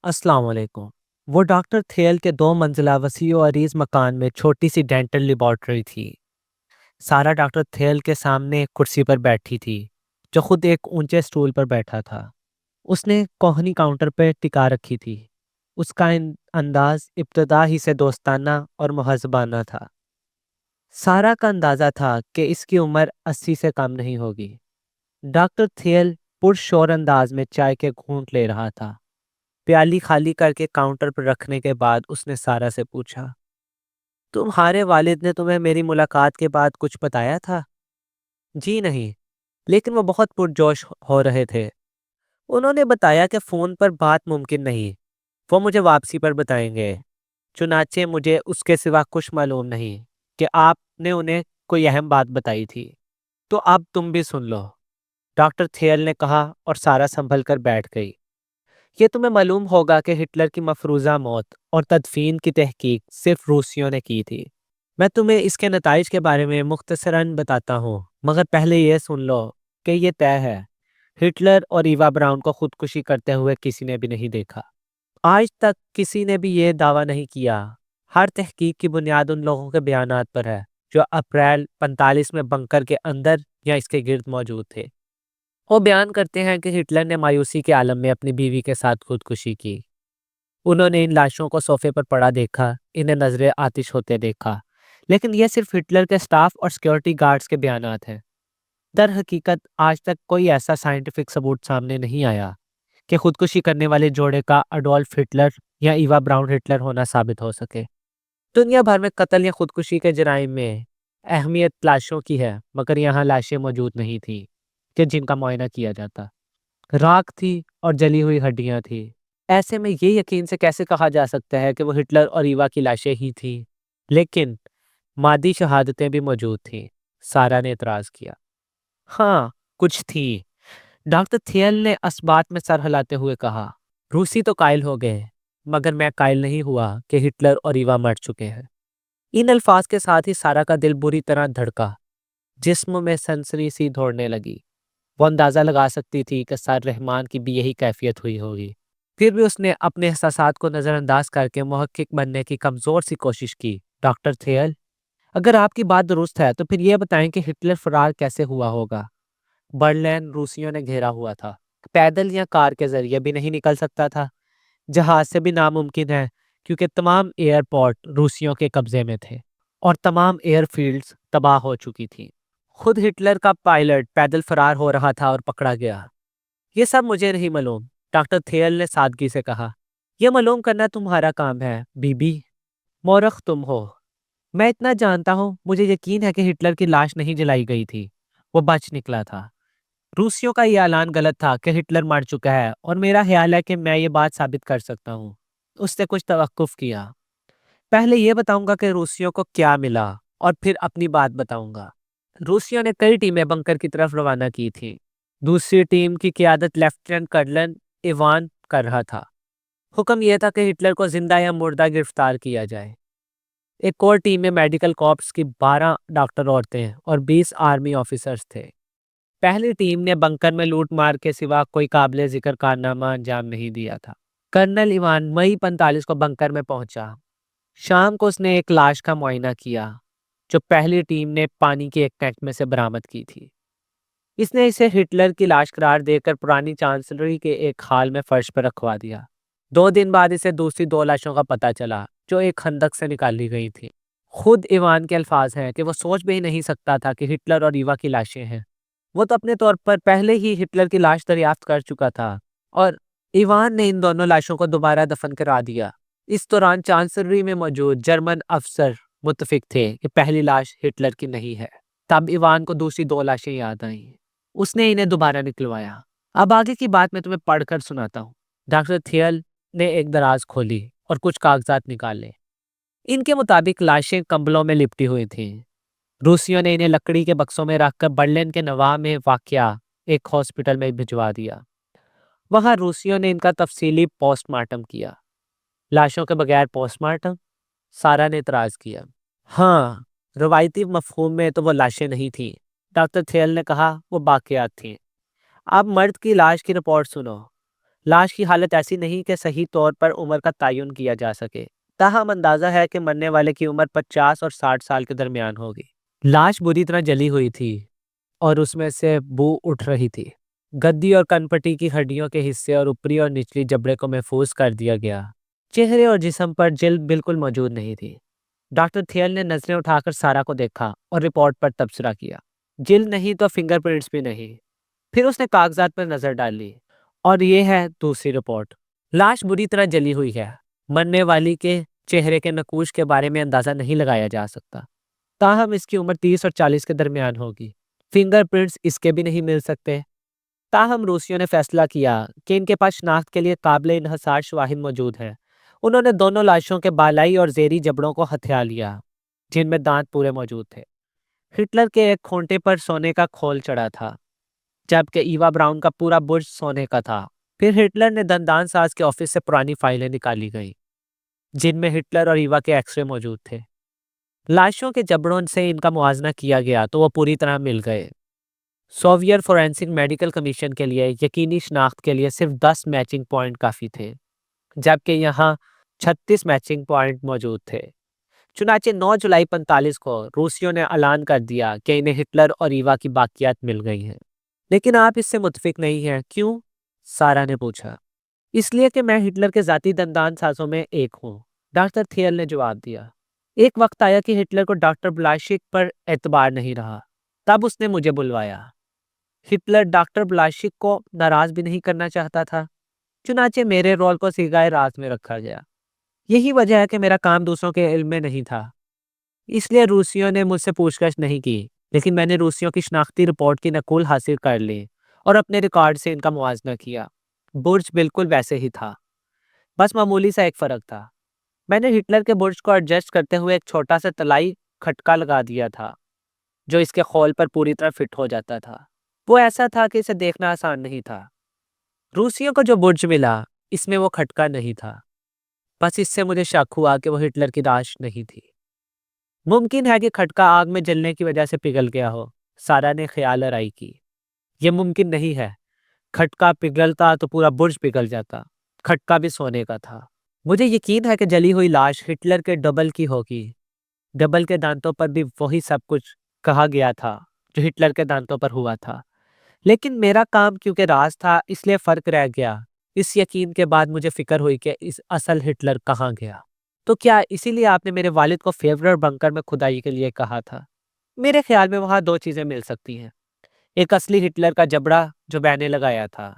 السلام علیکم۔ وہ ڈاکٹر تھیل کے 2 منزلہ وسیع و عریض مکان میں چھوٹی سی ڈینٹل لیبارٹری تھی۔ سارا ڈاکٹر تھیل کے سامنے ایک کرسی پر بیٹھی تھی، جو خود ایک اونچے سٹول پر بیٹھا تھا۔ اس نے کوہنی کاؤنٹر پہ ٹکا رکھی تھی۔ اس کا انداز ابتدا ہی سے دوستانہ اور مہذبانہ تھا۔ سارا کا اندازہ تھا کہ اس کی عمر 80 سے کم نہیں ہوگی۔ ڈاکٹر تھیل پرشور انداز میں چائے کے گھونٹ لے رہا تھا۔ پیالی خالی کر کے کاؤنٹر پر رکھنے کے بعد اس نے سارا سے پوچھا، تمہارے والد نے تمہیں میری ملاقات کے بعد کچھ بتایا تھا؟ جی نہیں، لیکن وہ بہت پرجوش ہو رہے تھے۔ انہوں نے بتایا کہ فون پر بات ممکن نہیں، وہ مجھے واپسی پر بتائیں گے۔ چنانچہ مجھے اس کے سوا کچھ معلوم نہیں کہ آپ نے انہیں کوئی اہم بات بتائی تھی۔ تو اب تم بھی سن لو، ڈاکٹر تھیل نے کہا، اور سارا سنبھل کر بیٹھ گئی۔ یہ تمہیں معلوم ہوگا کہ ہٹلر کی مفروضہ موت اور تدفین کی تحقیق صرف روسیوں نے کی تھی۔ میں تمہیں اس کے نتائج کے بارے میں مختصراً بتاتا ہوں، مگر پہلے یہ سن لو کہ یہ طے ہے، ہٹلر اور ایوا براؤن کو خودکشی کرتے ہوئے کسی نے بھی نہیں دیکھا۔ آج تک کسی نے بھی یہ دعویٰ نہیں کیا۔ ہر تحقیق کی بنیاد ان لوگوں کے بیانات پر ہے جو اپریل 45 میں بنکر کے اندر یا اس کے گرد موجود تھے۔ وہ بیان کرتے ہیں کہ ہٹلر نے مایوسی کے عالم میں اپنی بیوی کے ساتھ خودکشی کی۔ انہوں نے ان لاشوں کو صوفے پر پڑا دیکھا، انہیں نظر آتش ہوتے دیکھا، لیکن یہ صرف ہٹلر کے سٹاف اور سیکیورٹی گارڈز کے بیانات ہیں۔ در حقیقت آج تک کوئی ایسا سائنٹیفک ثبوت سامنے نہیں آیا کہ خودکشی کرنے والے جوڑے کا اڈولف ہٹلر یا ایوا براؤن ہٹلر ہونا ثابت ہو سکے۔ دنیا بھر میں قتل یا خودکشی کے جرائم میں اہمیت لاشوں کی ہے، مگر یہاں لاشیں موجود نہیں تھیں کہ جن کا معائنہ کیا جاتا۔ راکھ تھی اور جلی ہوئی ہڈیاں تھی۔ ایسے میں یہ یقین سے کیسے کہا جا سکتا ہے کہ وہ ہٹلر اور ایوا کی لاشیں ہی تھیں؟ لیکن مادی شہادتیں بھی موجود تھیں، سارا نے اعتراض کیا۔ ہاں، کچھ تھی، ڈاکٹر تھیل نے اسبات میں سر ہلاتے ہوئے کہا۔ روسی تو قائل ہو گئے، مگر میں قائل نہیں ہوا کہ ہٹلر اور ایوا مر چکے ہیں۔ ان الفاظ کے ساتھ ہی سارا کا دل بری طرح دھڑکا، جسم میں سنسنی سی دوڑنے لگی۔ وہ اندازہ لگا سکتی تھی کہ سر رحمان کی بھی یہی کیفیت ہوئی ہوگی۔ پھر بھی اس نے اپنے احساسات کو نظر انداز کر کے محقق بننے کی کمزور سی کوشش کی۔ ڈاکٹر تھیل، اگر آپ کی بات درست ہے تو پھر یہ بتائیں کہ ہٹلر فرار کیسے ہوا ہوگا؟ برلن روسیوں نے گھیرا ہوا تھا، پیدل یا کار کے ذریعے بھی نہیں نکل سکتا تھا، جہاز سے بھی ناممکن ہے کیونکہ تمام ایئرپورٹ روسیوں کے قبضے میں تھے اور تمام ایئر فیلڈز تباہ ہو چکی تھیں۔ خود ہٹلر کا پائلٹ پیدل فرار ہو رہا تھا اور پکڑا گیا۔ یہ سب مجھے نہیں معلوم، ڈاکٹر تھیل نے سادگی سے کہا۔ یہ معلوم کرنا تمہارا کام ہے، بی بی۔ مورخ تم ہو۔ میں اتنا جانتا ہوں، مجھے یقین ہے کہ ہٹلر کی لاش نہیں جلائی گئی تھی، وہ بچ نکلا تھا۔ روسیوں کا یہ اعلان غلط تھا کہ ہٹلر مر چکا ہے، اور میرا خیال ہے کہ میں یہ بات ثابت کر سکتا ہوں۔ اس نے کچھ توقف کیا۔ پہلے یہ بتاؤں گا کہ روسیوں کو کیا ملا، اور پھر اپنی بات بتاؤں گا۔ روسیوں نے کئی ٹیمیں بنکر کی طرف روانہ کی تھیں۔ دوسری ٹیم کی قیادت لیفٹیننٹ کرنل ایوان کر رہا تھا۔ حکم یہ تھا کہ ہٹلر کو زندہ یا مردہ گرفتار کیا جائے۔ ایک اور ٹیم میں میڈیکل کارپس کی 12 ڈاکٹر عورتیں اور 20 آرمی آفیسرز تھے۔ پہلی ٹیم نے بنکر میں لوٹ مار کے سوا کوئی قابل ذکر کارنامہ انجام نہیں دیا تھا۔ کرنل ایوان مئی 45 کو بنکر میں پہنچا۔ شام کو اس نے ایک لاش کا معائنہ کیا جو پہلی ٹیم نے پانی کے ایک ٹینک میں سے برآمد کی تھی۔ اس نے اسے ہٹلر کی لاش قرار دے کر پرانی چانسلری کے ایک ہال میں فرش پر رکھوا دیا۔ 2 دن بعد اسے دوسری 2 لاشوں کا پتہ چلا جو ایک خندق سے نکالی گئی تھی۔ خود ایوان کے الفاظ ہیں کہ وہ سوچ بھی نہیں سکتا تھا کہ ہٹلر اور ایوا کی لاشیں ہیں۔ وہ تو اپنے طور پر پہلے ہی ہٹلر کی لاش دریافت کر چکا تھا، اور ایوان نے ان دونوں لاشوں کو دوبارہ دفن کرا دیا۔ اس دوران چانسلری میں موجود جرمن افسر متفق تھے کہ پہلی لاش ہٹلر کی نہیں ہے۔ تب ایوان کو دوسری 2 لاشیں یاد آئیں۔ اس نے انہیں دوبارہ نکلوایا۔ اب آگے کی بات میں تمہیں پڑھ کر سناتا ہوں۔ ڈاکٹر تھیل نے ایک دراز کھولی اور کچھ کاغذات نکالے۔ ان کے مطابق لاشیں کمبلوں میں لپٹی ہوئی تھیں۔ روسیوں نے انہیں لکڑی کے بکسوں میں رکھ کر برلن کے نواح میں واقع ایک ہاسپٹل میں بھجوا دیا۔ وہاں روسیوں نے ان کا تفصیلی پوسٹ مارٹم کیا۔ لاشوں کے بغیر پوسٹ مارٹم؟ سارا نے اعتراض کیا۔ ہاں، روایتی مفہوم میں تو وہ لاشیں نہیں تھیں، ڈاکٹر تھیل نے کہا، وہ باقیات تھیں۔ اب مرد کی لاش کی رپورٹ سنو۔ لاش کی حالت ایسی نہیں کہ صحیح طور پر عمر کا تعین کیا جا سکے، تاہم اندازہ ہے کہ مرنے والے کی عمر 50 اور 60 سال کے درمیان ہوگی۔ لاش بری طرح جلی ہوئی تھی اور اس میں سے بو اٹھ رہی تھی۔ گدی اور کنپٹی کی ہڈیوں کے حصے اور اوپری اور نچلی جبڑے کو محفوظ کر دیا گیا۔ چہرے اور جسم پر جلد بالکل موجود نہیں تھی۔ ڈاکٹر تھیل نے نظریں اٹھا کر سارا کو دیکھا اور رپورٹ پر تبصرہ کیا۔ جلد نہیں تو فنگر پرنٹس بھی نہیں۔ پھر اس نے کاغذات پر نظر ڈالی اور یہ ہے دوسری رپورٹ۔ لاش بری طرح جلی ہوئی ہے۔ مرنے والی کے چہرے کے نقوش کے بارے میں اندازہ نہیں لگایا جا سکتا، تاہم اس کی عمر 30 اور 40 کے درمیان ہوگی۔ فنگر پرنٹس اس کے بھی نہیں مل سکتے، تاہم روسیوں نے فیصلہ کیا کہ ان کے پاس شناخت کے لیے قابل انحصار شواہد موجود ہیں۔ انہوں نے دونوں لاشوں کے بالائی اور زیریں جبڑوں کو ہتھیا لیا، جن میں دانت پورے موجود تھے۔ ہٹلر کے ایک کھونٹے پر سونے کا کھول چڑھا تھا، جبکہ ایوا براؤن کا پورا برج سونے کا تھا۔ پھر ہٹلر نے دندان ساز کے آفس سے پرانی فائلیں نکالی گئیں، جن میں ہٹلر اور ایوا کے ایکس رے موجود تھے۔ لاشوں کے جبڑوں سے ان کا موازنہ کیا گیا تو وہ پوری طرح مل گئے۔ سوویت فورینسک میڈیکل کمیشن کے لیے یقینی شناخت کے لیے صرف 10 میچنگ پوائنٹ کافی تھے، جبکہ یہاں 36 میچنگ پوائنٹ موجود تھے۔ چنانچہ 9 جولائی 45 کو روسیوں نے اعلان کر دیا کہ انہیں ہٹلر اور ایوا کی باقیات مل گئی ہیں۔ لیکن آپ اس سے متفق نہیں ہیں، کیوں؟ سارا نے پوچھا۔ اس لیے کہ میں ہٹلر کے ذاتی دندان سازوں میں ایک ہوں، ڈاکٹر تھیل نے جواب دیا۔ ایک وقت آیا کہ ہٹلر کو ڈاکٹر بلاشک پر اعتبار نہیں رہا، تب اس نے مجھے بلوایا۔ ہٹلر ڈاکٹر بلاشک کو ناراض بھی نہیں کرنا چاہتا تھا، چنانچہ میرے رول کو سیغہ راز میں رکھا گیا۔ یہی وجہ ہے کہ میرا کام دوسروں کے علم میں نہیں تھا، اس لیے روسیوں نے مجھ سے پوچھ گچھ نہیں کی، لیکن میں نے روسیوں کی شناختی رپورٹ کی نقل حاصل کر لی اور اپنے ریکارڈ سے ان کا موازنہ کیا۔ برج بالکل ویسے ہی تھا، بس معمولی سا ایک فرق تھا۔ میں نے ہٹلر کے برج کو ایڈجسٹ کرتے ہوئے ایک چھوٹا سا طلائی کھٹکا لگا دیا تھا، جو اس کے خول پر پوری طرح فٹ ہو جاتا تھا۔ وہ ایسا تھا کہ اسے دیکھنا آسان نہیں تھا۔ روسیوں کو جو برج ملا، اس میں وہ کھٹکا نہیں تھا، بس اس سے مجھے شک ہوا کہ وہ ہٹلر کی لاش نہیں تھی۔ ممکن ہے کہ کھٹکا آگ میں جلنے کی وجہ سے پگھل گیا ہو، سارا نے خیال آرائی کی۔ یہ ممکن نہیں ہے، کھٹکا پگھلتا تو پورا برج پگھل جاتا۔ کھٹکا بھی سونے کا تھا۔ مجھے یقین ہے کہ جلی ہوئی لاش ہٹلر کے ڈبل کی ہوگی۔ ڈبل کے دانتوں پر بھی وہی سب کچھ کہا گیا تھا جو ہٹلر کے دانتوں پر ہوا تھا، لیکن میرا کام کیونکہ راز تھا اس لیے فرق رہ گیا۔ اس یقین کے بعد مجھے فکر ہوئی کہ اس اصل ہٹلر کہاں گیا۔ تو کیا اسی لیے آپ نے میرے والد کو فیورر بنکر میں کھدائی کے لیے کہا تھا؟ میرے خیال میں وہاں دو چیزیں مل سکتی ہیں۔ ایک اصلی ہٹلر کا جبڑا جو میں نے لگایا تھا،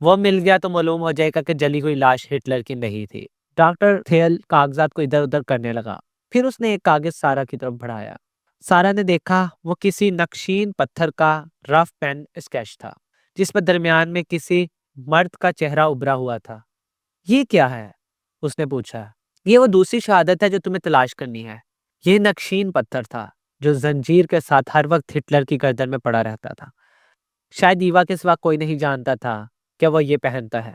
وہ مل گیا تو معلوم ہو جائے گا کہ جلی ہوئی لاش ہٹلر کی نہیں تھی۔ ڈاکٹر تھیل کاغذات کو ادھر ادھر کرنے لگا، پھر اس نے ایک کاغذ سارا کی طرف بڑھایا۔ سارا نے دیکھا وہ کسی نقشین پتھر کا رف پین اسکیچ تھا، جس پر درمیان میں کسی مرد کا چہرہ ابھرا ہوا تھا۔ یہ کیا ہے؟ اس نے پوچھا۔ یہ وہ دوسری شہادت ہے جو تمہیں تلاش کرنی ہے۔ یہ نقشین پتھر تھا جو زنجیر کے ساتھ ہر وقت ہٹلر کی گردن میں پڑا رہتا تھا۔ شاید ایوا کے سوا کوئی نہیں جانتا تھا کہ وہ یہ پہنتا ہے،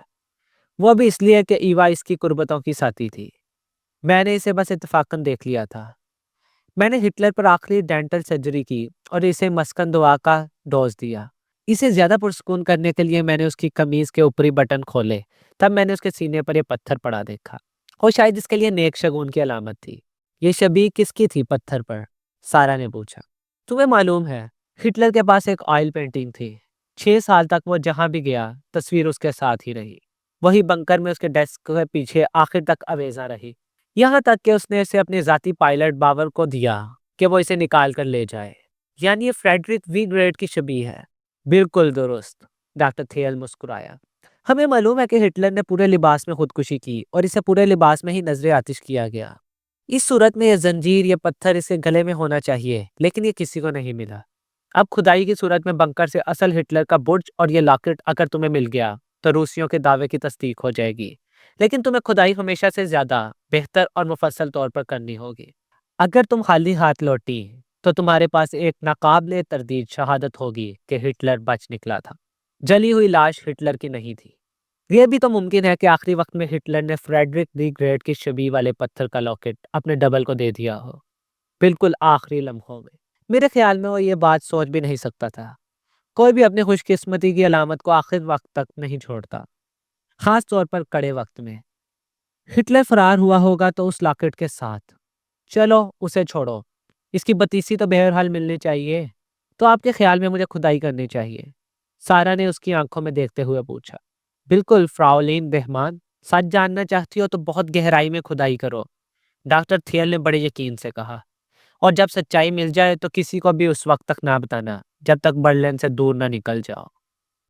وہ بھی اس لیے کہ ایوا اس کی قربتوں کی ساتھی تھی۔ میں نے اسے بس اتفاقاً دیکھ لیا تھا۔ میں نے ہٹلر پر آخری ڈینٹل سرجری کی اور اسے مسکن دوا کا ڈوز دیا۔ اسے زیادہ پرسکون کرنے کے لیے میں نے اس کی قمیض کے اوپری بٹن کھولے، تب میں نے اس کے سینے پر یہ پتھر پڑا دیکھا، اور شاید اس کے لیے نیک شگون کی علامت تھی۔ یہ شبیہ کس کی تھی پتھر پر؟ سارا نے پوچھا۔ تمہیں معلوم ہے، ہٹلر کے پاس ایک آئل پینٹنگ تھی۔ 6 سال تک وہ جہاں بھی گیا تصویر اس کے ساتھ ہی رہی۔ وہی بنکر میں اس کے ڈیسک کے پیچھے آخر تک آویزہ رہی، یہاں تک کہ اس نے اسے اپنے ذاتی پائلٹ باور کو دیا کہ وہ اسے نکال کر لے جائے۔ یعنی یہ فریڈرک وی گریٹ کی شبیہ ہے۔ بالکل درست، ڈاکٹر تھیل مسکرایا۔ ہمیں معلوم ہے کہ ہٹلر نے پورے لباس میں خودکشی کی اور اسے پورے لباس میں ہی نظر آتش کیا گیا۔ اس صورت میں یہ زنجیر، یہ پتھر اسے گلے میں ہونا چاہیے، لیکن یہ کسی کو نہیں ملا۔ اب کھدائی کی صورت میں بنکر سے اصل ہٹلر کا برج اور یہ لاکٹ اگر تمہیں مل گیا تو روسیوں کے دعوے کی تصدیق ہو جائے گی، لیکن تمہیں کھدائی ہمیشہ سے زیادہ بہتر اور مفصل طور پر کرنی ہوگی۔ اگر تم خالی ہاتھ لوٹی تو تمہارے پاس ایک ناقابل تردید شہادت ہوگی کہ ہٹلر بچ نکلا تھا۔ جلی ہوئی لاش ہٹلر کی نہیں تھی۔ یہ بھی تو ممکن ہے کہ آخری وقت میں ہٹلر نے فریڈرک دی گریٹ کی شبیہ والے پتھر کا لاکٹ اپنے ڈبل کو دے دیا ہو، بالکل آخری لمحوں میں۔ میرے خیال میں وہ یہ بات سوچ بھی نہیں سکتا تھا۔ کوئی بھی اپنی خوش قسمتی کی علامت کو آخر وقت تک نہیں چھوڑتا۔ خاص طور پر کڑے وقت میں۔ ہٹلر فرار ہوا ہوگا تو اس لاکٹ کے ساتھ۔ چلو اسے چھوڑو، اس کی بتیسی تو بہرحال ملنی چاہیے۔ تو آپ کے خیال میں مجھے کھدائی کرنی چاہیے؟ سارا نے اس کی آنکھوں میں دیکھتے ہوئے پوچھا۔ بالکل فراولین بہمان، سچ جاننا چاہتی ہو تو بہت گہرائی میں کھدائی کرو، ڈاکٹر تھیل نے بڑے یقین سے کہا۔ اور جب سچائی مل جائے تو کسی کو بھی اس وقت تک نہ بتانا جب تک برلن سے دور نہ نکل جاؤ۔